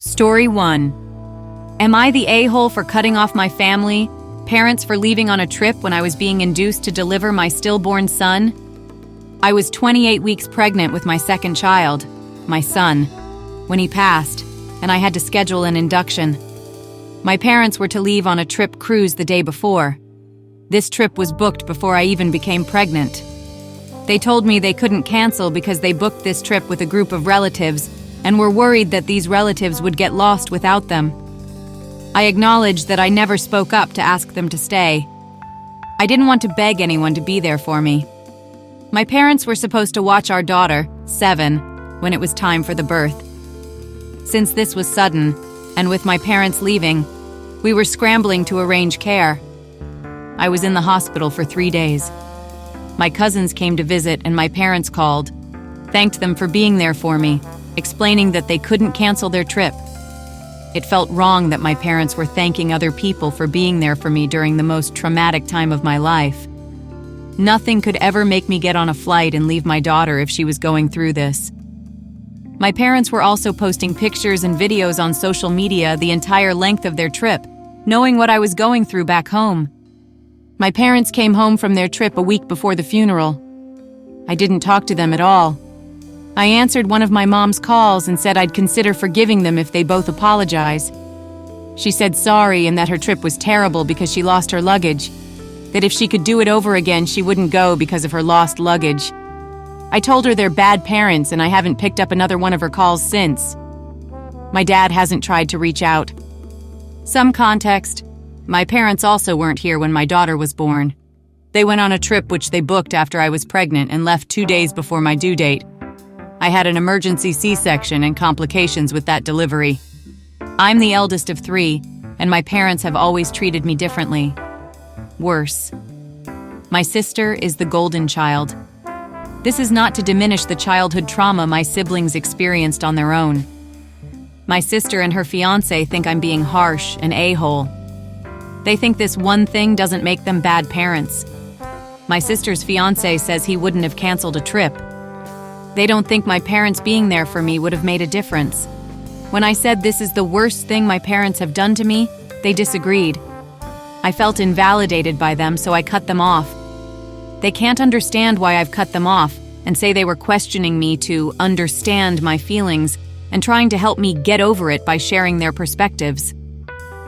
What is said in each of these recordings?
Story 1. Am I the a-hole for cutting off my family, parents for leaving on a trip when I was being induced to deliver my stillborn son? I was 28 weeks pregnant with my second child, my son, when he passed, and I had to schedule an induction. My parents were to leave on a trip cruise the day before. This trip was booked before I even became pregnant. They told me they couldn't cancel because they booked this trip with a group of relatives and were worried that these relatives would get lost without them. I acknowledged that I never spoke up to ask them to stay. I didn't want to beg anyone to be there for me. My parents were supposed to watch our daughter, 7, when it was time for the birth. Since this was sudden, and with my parents leaving, we were scrambling to arrange care. I was in the hospital for 3 days. My cousins came to visit and my parents called, thanked them for being there for me, explaining that they couldn't cancel their trip. It felt wrong that my parents were thanking other people for being there for me during the most traumatic time of my life. Nothing could ever make me get on a flight and leave my daughter if she was going through this. My parents were also posting pictures and videos on social media the entire length of their trip, knowing what I was going through back home. My parents came home from their trip a week before the funeral. I didn't talk to them at all. I answered one of my mom's calls and said I'd consider forgiving them if they both apologize. She said sorry and that her trip was terrible because she lost her luggage, that if she could do it over again she wouldn't go because of her lost luggage. I told her they're bad parents and I haven't picked up another one of her calls since. My dad hasn't tried to reach out. Some context. My parents also weren't here when my daughter was born. They went on a trip which they booked after I was pregnant and left 2 days before my due date. I had an emergency C-section and complications with that delivery. I'm the eldest of 3, and my parents have always treated me differently. Worse. My sister is the golden child. This is not to diminish the childhood trauma my siblings experienced on their own. My sister and her fiancé think I'm being harsh and a-hole. They think this one thing doesn't make them bad parents. My sister's fiancé says he wouldn't have canceled a trip. They don't think my parents being there for me would have made a difference. When I said this is the worst thing my parents have done to me, they disagreed. I felt invalidated by them, so I cut them off. They can't understand why I've cut them off and say they were questioning me to understand my feelings and trying to help me get over it by sharing their perspectives.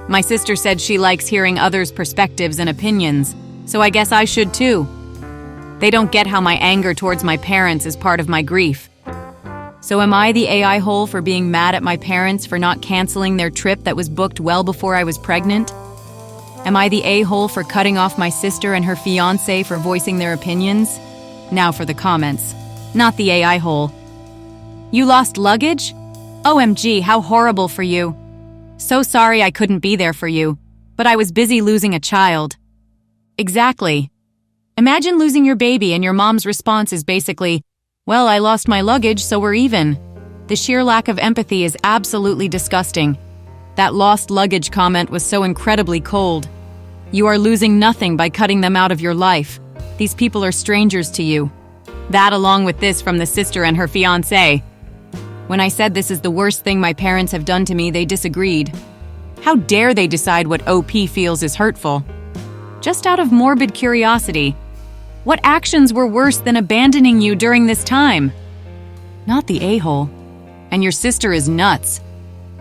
My sister said she likes hearing others' perspectives and opinions, so I guess I should too. They don't get how my anger towards my parents is part of my grief. So am I the AI hole for being mad at my parents for not canceling their trip that was booked well before I was pregnant? Am I the a-hole for cutting off my sister and her fiancé for voicing their opinions? Now for the comments. Not the AI hole. You lost luggage? OMG, how horrible for you. So sorry I couldn't be there for you, but I was busy losing a child. Exactly. Imagine losing your baby and your mom's response is basically, well, I lost my luggage, so we're even. The sheer lack of empathy is absolutely disgusting. That lost luggage comment was so incredibly cold. You are losing nothing by cutting them out of your life. These people are strangers to you. That along with this from the sister and her fiancé. When I said this is the worst thing my parents have done to me, they disagreed. How dare they decide what OP feels is hurtful? Just out of morbid curiosity, what actions were worse than abandoning you during this time? Not the a-hole. And your sister is nuts.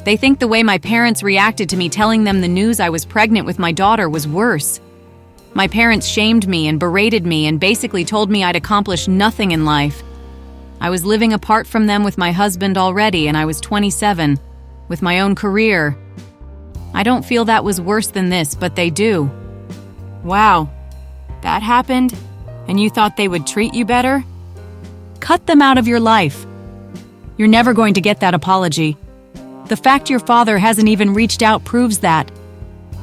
They think the way my parents reacted to me telling them the news I was pregnant with my daughter was worse. My parents shamed me and berated me and basically told me I'd accomplished nothing in life. I was living apart from them with my husband already and I was 27, with my own career. I don't feel that was worse than this, but they do. Wow, that happened? And you thought they would treat you better? Cut them out of your life. You're never going to get that apology. The fact your father hasn't even reached out proves that.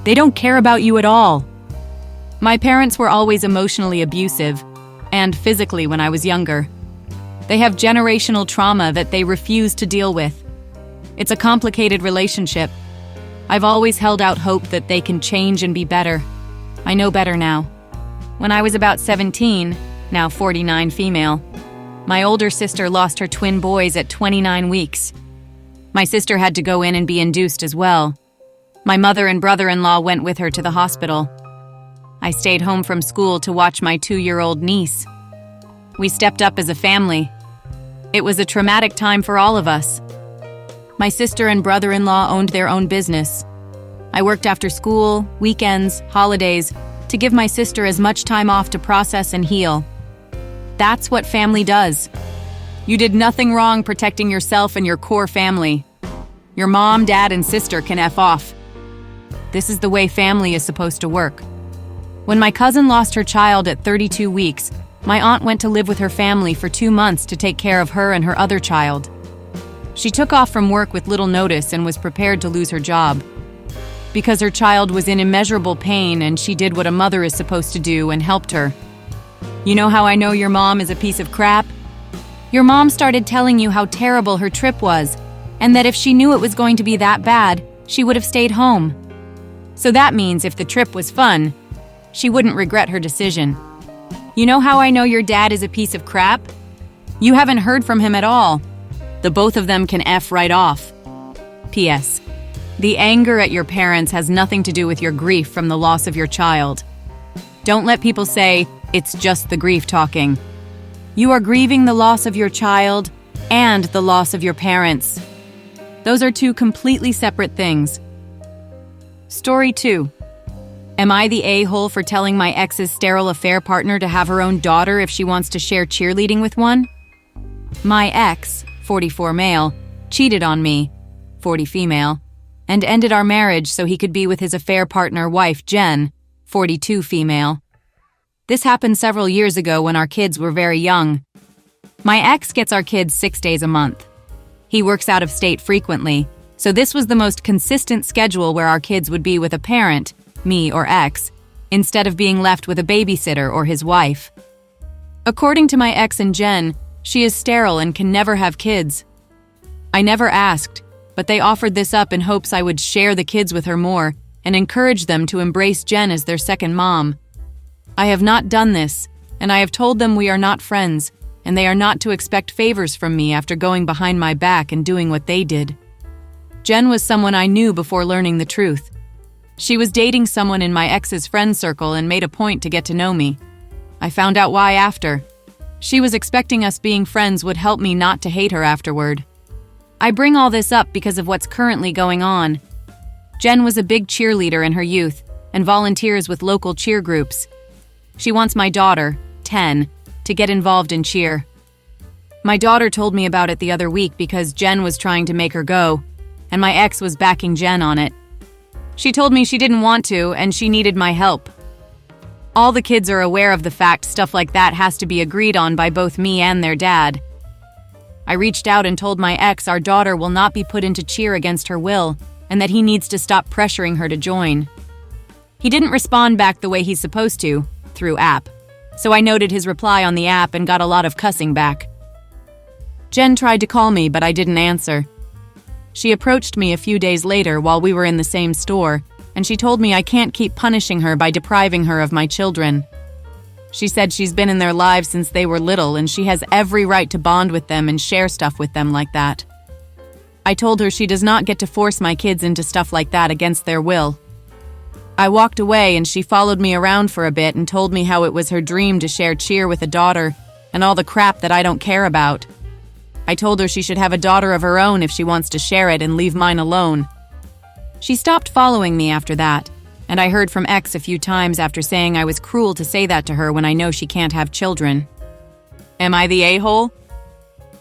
They don't care about you at all. My parents were always emotionally abusive, and physically when I was younger. They have generational trauma that they refuse to deal with. It's a complicated relationship. I've always held out hope that they can change and be better. I know better now. When I was about 17, now 49 female, my older sister lost her twin boys at 29 weeks. My sister had to go in and be induced as well. My mother and brother-in-law went with her to the hospital. I stayed home from school to watch my 2-year-old niece. We stepped up as a family. It was a traumatic time for all of us. My sister and brother-in-law owned their own business. I worked after school, weekends, holidays, to give my sister as much time off to process and heal. That's what family does. You did nothing wrong protecting yourself and your core family. Your mom, dad, and sister can F off. This is the way family is supposed to work. When my cousin lost her child at 32 weeks, my aunt went to live with her family for 2 months to take care of her and her other child. She took off from work with little notice and was prepared to lose her job. Because her child was in immeasurable pain and she did what a mother is supposed to do and helped her. You know how I know your mom is a piece of crap? Your mom started telling you how terrible her trip was, and that if she knew it was going to be that bad, she would have stayed home. So that means if the trip was fun, she wouldn't regret her decision. You know how I know your dad is a piece of crap? You haven't heard from him at all. The both of them can F right off. P.S. The anger at your parents has nothing to do with your grief from the loss of your child. Don't let people say, it's just the grief talking. You are grieving the loss of your child and the loss of your parents. Those are two completely separate things. Story 2. Am I the a-hole for telling my ex's sterile affair partner to have her own daughter if she wants to share cheerleading with one? My ex, 44 male, cheated on me, 40 female, and ended our marriage so he could be with his affair partner wife Jen, 42 female. This happened several years ago when our kids were very young. My ex gets our kids 6 days a month. He works out of state frequently, so this was the most consistent schedule where our kids would be with a parent, me or ex, instead of being left with a babysitter or his wife. According to my ex and Jen, she is sterile and can never have kids. I never asked, but they offered this up in hopes I would share the kids with her more and encourage them to embrace Jen as their second mom. I have not done this, and I have told them we are not friends, and they are not to expect favors from me after going behind my back and doing what they did. Jen was someone I knew before learning the truth. She was dating someone in my ex's friend circle and made a point to get to know me. I found out why after. She was expecting us being friends would help me not to hate her afterward. I bring all this up because of what's currently going on. Jen was a big cheerleader in her youth and volunteers with local cheer groups. She wants my daughter, 10, to get involved in cheer. My daughter told me about it the other week because Jen was trying to make her go, and my ex was backing Jen on it. She told me she didn't want to and she needed my help. All the kids are aware of the fact stuff like that has to be agreed on by both me and their dad. I reached out and told my ex our daughter will not be put into cheer against her will and that he needs to stop pressuring her to join. He didn't respond back the way he's supposed to, through app, so I noted his reply on the app and got a lot of cussing back. Jen tried to call me, but I didn't answer. She approached me a few days later while we were in the same store, and she told me I can't keep punishing her by depriving her of my children. She said she's been in their lives since they were little and she has every right to bond with them and share stuff with them like that. I told her she does not get to force my kids into stuff like that against their will. I walked away and she followed me around for a bit and told me how it was her dream to share cheer with a daughter and all the crap that I don't care about. I told her she should have a daughter of her own if she wants to share it and leave mine alone. She stopped following me after that, and I heard from X a few times after saying I was cruel to say that to her when I know she can't have children. Am I the a-hole?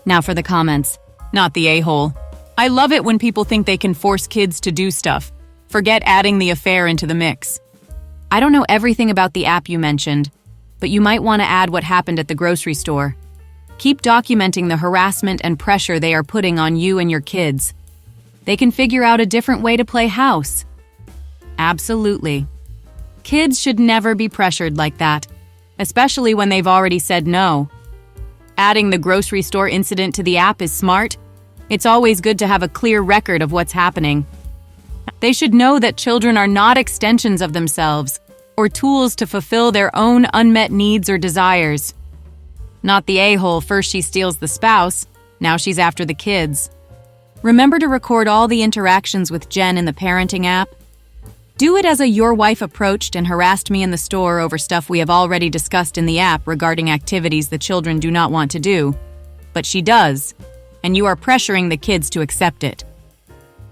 Now for the comments. Not the a-hole. I love it when people think they can force kids to do stuff. Forget adding the affair into the mix. I don't know everything about the app you mentioned, but you might want to add what happened at the grocery store. Keep documenting the harassment and pressure they are putting on you and your kids. They can figure out a different way to play house. Absolutely. Kids should never be pressured like that, especially when they've already said no. Adding the grocery store incident to the app is smart. It's always good to have a clear record of what's happening. They should know that children are not extensions of themselves or tools to fulfill their own unmet needs or desires. Not the a-hole, first she steals the spouse, now she's after the kids. Remember to record all the interactions with Jen in the parenting app. Do it as a your wife approached and harassed me in the store over stuff we have already discussed in the app regarding activities the children do not want to do. But she does, and you are pressuring the kids to accept it.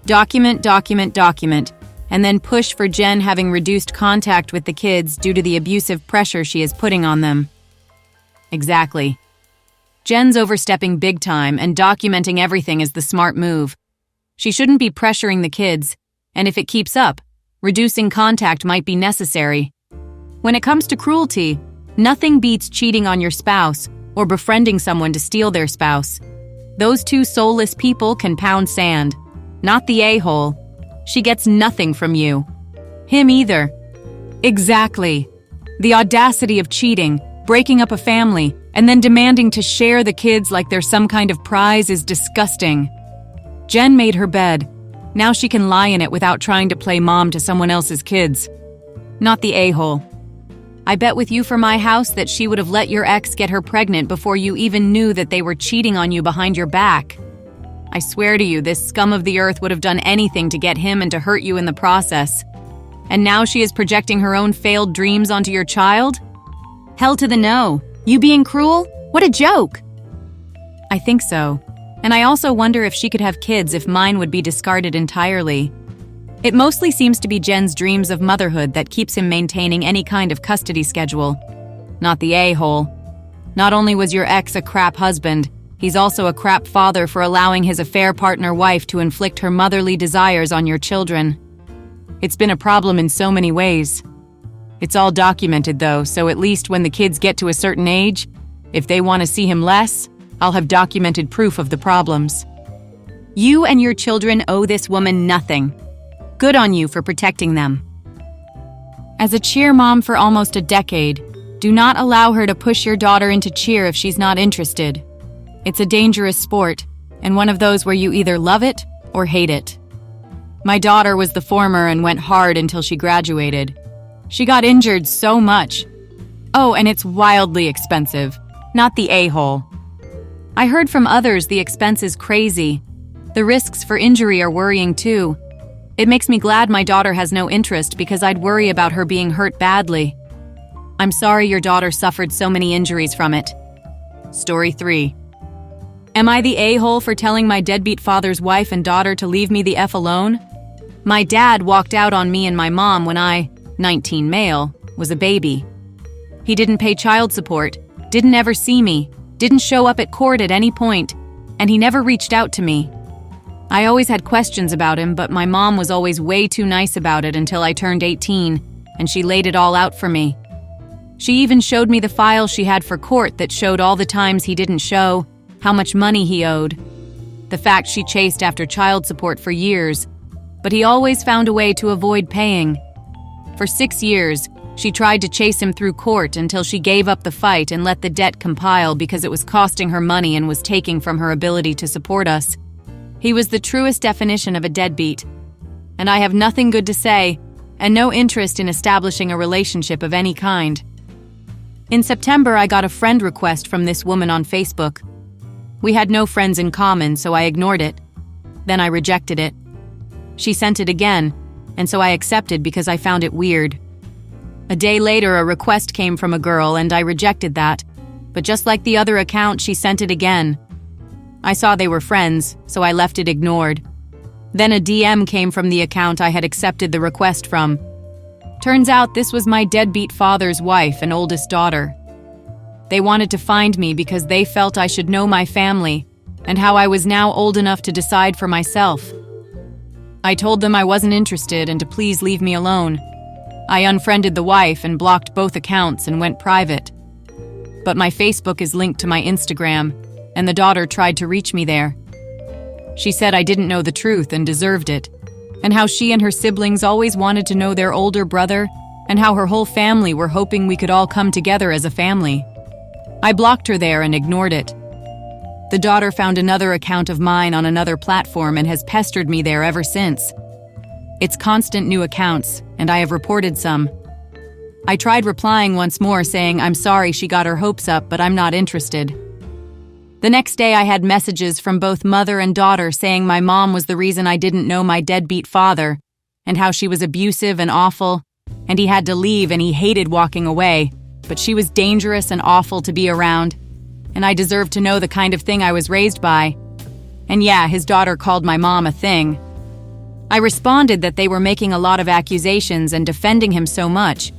Document, document, document, and then push for Jen having reduced contact with the kids due to the abusive pressure she is putting on them. Exactly. Jen's overstepping big time, and documenting everything is the smart move. She shouldn't be pressuring the kids, and if it keeps up, reducing contact might be necessary. When it comes to cruelty, nothing beats cheating on your spouse or befriending someone to steal their spouse. Those two soulless people can pound sand, not the a-hole. She gets nothing from you. Him either. Exactly. The audacity of cheating, breaking up a family, and then demanding to share the kids like they're some kind of prize is disgusting. Jen made her bed. Now she can lie in it without trying to play mom to someone else's kids. Not the a-hole. I bet with you for my house that she would have let your ex get her pregnant before you even knew that they were cheating on you behind your back. I swear to you, this scum of the earth would have done anything to get him and to hurt you in the process. And now she is projecting her own failed dreams onto your child? Hell to the no. You being cruel? What a joke! I think so. And I also wonder if she could have kids if mine would be discarded entirely. It mostly seems to be Jen's dreams of motherhood that keeps him maintaining any kind of custody schedule. Not the a-hole. Not only was your ex a crap husband, he's also a crap father for allowing his affair partner wife to inflict her motherly desires on your children. It's been a problem in so many ways. It's all documented though, so at least when the kids get to a certain age, if they want to see him less, I'll have documented proof of the problems. You and your children owe this woman nothing. Good on you for protecting them. As a cheer mom for almost a decade, do not allow her to push your daughter into cheer if she's not interested. It's a dangerous sport, and one of those where you either love it or hate it. My daughter was the former and went hard until she graduated. She got injured so much. Oh, and it's wildly expensive, not the a-hole. I heard from others the expense is crazy. The risks for injury are worrying too. It makes me glad my daughter has no interest because I'd worry about her being hurt badly. I'm sorry your daughter suffered so many injuries from it. Story 3. Am I the a-hole for telling my deadbeat father's wife and daughter to leave me the F alone? My dad walked out on me and my mom when I, 19 male, was a baby. He didn't pay child support, didn't ever see me, didn't show up at court at any point, and he never reached out to me. I always had questions about him, but my mom was always way too nice about it until I turned 18, and she laid it all out for me. She even showed me the file she had for court that showed all the times he didn't show, how much money he owed, the fact she chased after child support for years, but he always found a way to avoid paying. For 6 years, she tried to chase him through court until she gave up the fight and let the debt compile because it was costing her money and was taking from her ability to support us. He was the truest definition of a deadbeat, and I have nothing good to say and no interest in establishing a relationship of any kind. In September, I got a friend request from this woman on Facebook. We had no friends in common, so I ignored it. Then I rejected it. She sent it again, and so I accepted because I found it weird. A day later, a request came from a girl, and I rejected that. But just like the other account, she sent it again. I saw they were friends, so I left it ignored. Then a DM came from the account I had accepted the request from. Turns out this was my deadbeat father's wife and oldest daughter. They wanted to find me because they felt I should know my family and how I was now old enough to decide for myself. I told them I wasn't interested and to please leave me alone. I unfriended the wife and blocked both accounts and went private. But my Facebook is linked to my Instagram, and the daughter tried to reach me there. She said I didn't know the truth and deserved it, and how she and her siblings always wanted to know their older brother, and how her whole family were hoping we could all come together as a family. I blocked her there and ignored it. The daughter found another account of mine on another platform and has pestered me there ever since. It's constant new accounts, and I have reported some. I tried replying once more saying I'm sorry she got her hopes up, but I'm not interested. The next day I had messages from both mother and daughter saying my mom was the reason I didn't know my deadbeat father, and how she was abusive and awful, and he had to leave and he hated walking away, but she was dangerous and awful to be around, and I deserved to know the kind of thing I was raised by. And yeah, his daughter called my mom a thing. I responded that they were making a lot of accusations and defending him so much,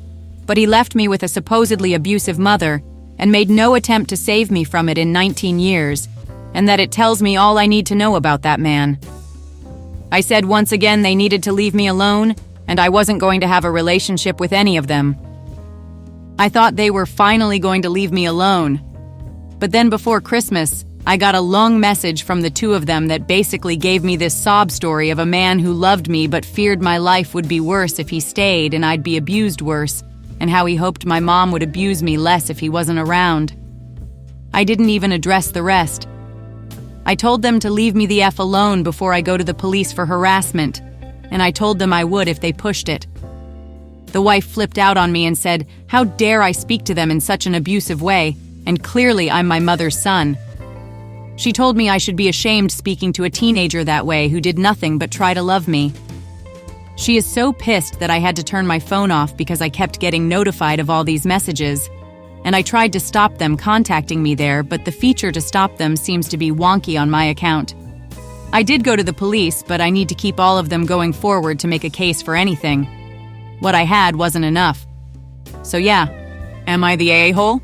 but he left me with a supposedly abusive mother and made no attempt to save me from it in 19 years, and that it tells me all I need to know about that man. I said once again they needed to leave me alone, and I wasn't going to have a relationship with any of them. I thought they were finally going to leave me alone. But then before Christmas, I got a long message from the two of them that basically gave me this sob story of a man who loved me but feared my life would be worse if he stayed and I'd be abused worse, and how he hoped my mom would abuse me less if he wasn't around. I didn't even address the rest. I told them to leave me the F alone before I go to the police for harassment, and I told them I would if they pushed it. The wife flipped out on me and said, "How dare I speak to them in such an abusive way, and clearly I'm my mother's son." She told me I should be ashamed speaking to a teenager that way who did nothing but try to love me. She is so pissed that I had to turn my phone off because I kept getting notified of all these messages, and I tried to stop them contacting me there, but the feature to stop them seems to be wonky on my account. I did go to the police, but I need to keep all of them going forward to make a case for anything. What I had wasn't enough. So yeah, am I the a-hole?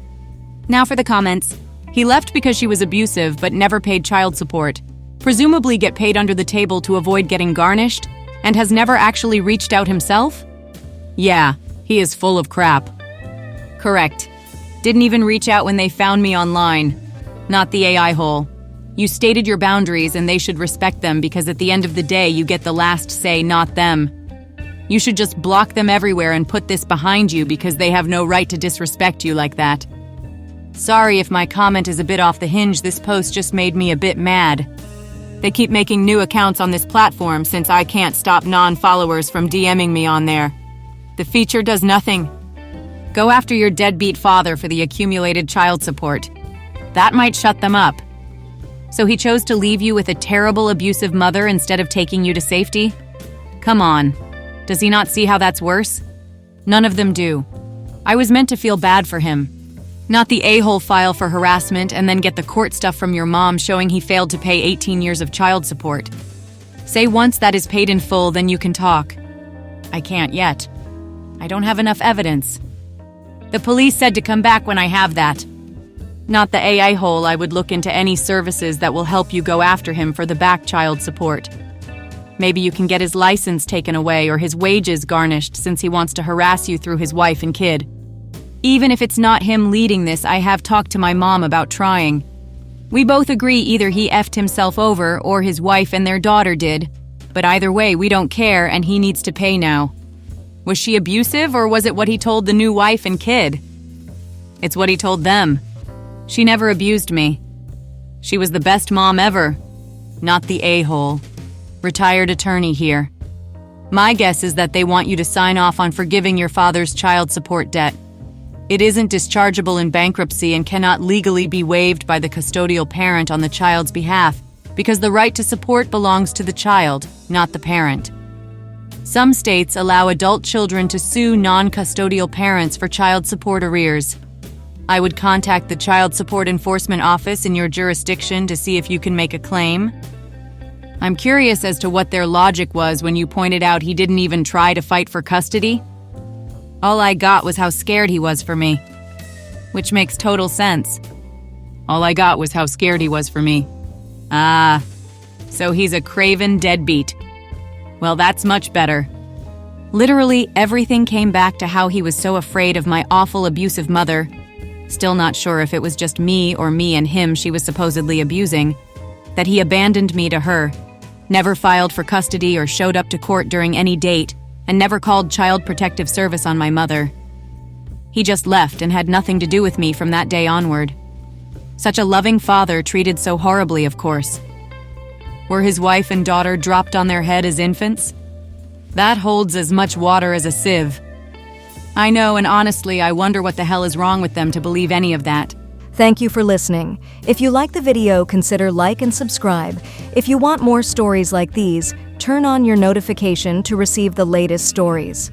Now for the comments. He left because she was abusive but never paid child support, presumably get paid under the table to avoid getting garnished, and has never actually reached out himself? Yeah, he is full of crap. Correct. Didn't even reach out when they found me online. Not the AI hole. You stated your boundaries and they should respect them because at the end of the day you get the last say, not them. You should just block them everywhere and put this behind you because they have no right to disrespect you like that. Sorry if my comment is a bit off the hinge, this post just made me a bit mad. They keep making new accounts on this platform since I can't stop non-followers from DMing me on there. The feature does nothing. Go after your deadbeat father for the accumulated child support. That might shut them up. So he chose to leave you with a terrible abusive mother instead of taking you to safety? Come on. Does he not see how that's worse? None of them do. I was meant to feel bad for him. Not the a-hole file for harassment and then get the court stuff from your mom showing he failed to pay 18 years of child support. Say once that is paid in full, then you can talk. I can't yet. I don't have enough evidence. The police said to come back when I have that. Not the AI hole, I would look into any services that will help you go after him for the back child support. Maybe you can get his license taken away or his wages garnished since he wants to harass you through his wife and kid. Even if it's not him leading this, I have talked to my mom about trying. We both agree either he effed himself over or his wife and their daughter did, but either way, we don't care and he needs to pay now. Was she abusive or was it what he told the new wife and kid? It's what he told them. She never abused me. She was the best mom ever. Not the a-hole. Retired attorney here. My guess is that they want you to sign off on forgiving your father's child support debt. It isn't dischargeable in bankruptcy and cannot legally be waived by the custodial parent on the child's behalf because the right to support belongs to the child, not the parent. Some states allow adult children to sue non-custodial parents for child support arrears. I would contact the Child Support Enforcement Office in your jurisdiction to see if you can make a claim. I'm curious as to what their logic was when you pointed out he didn't even try to fight for custody. All I got was how scared he was for me. Which makes total sense. All I got was how scared he was for me. Ah, so he's a craven deadbeat. Well, that's much better. Literally everything came back to how he was so afraid of my awful abusive mother. Still not sure if it was just me or me and him she was supposedly abusing. That he abandoned me to her. Never filed for custody or showed up to court during any date. And never called Child Protective Service on my mother. He just left and had nothing to do with me from that day onward. Such a loving father treated so horribly, of course. Were his wife and daughter dropped on their head as infants? That holds as much water as a sieve. I know, and honestly, I wonder what the hell is wrong with them to believe any of that. Thank you for listening. If you like the video, consider like and subscribe. If you want more stories like these, turn on your notification to receive the latest stories.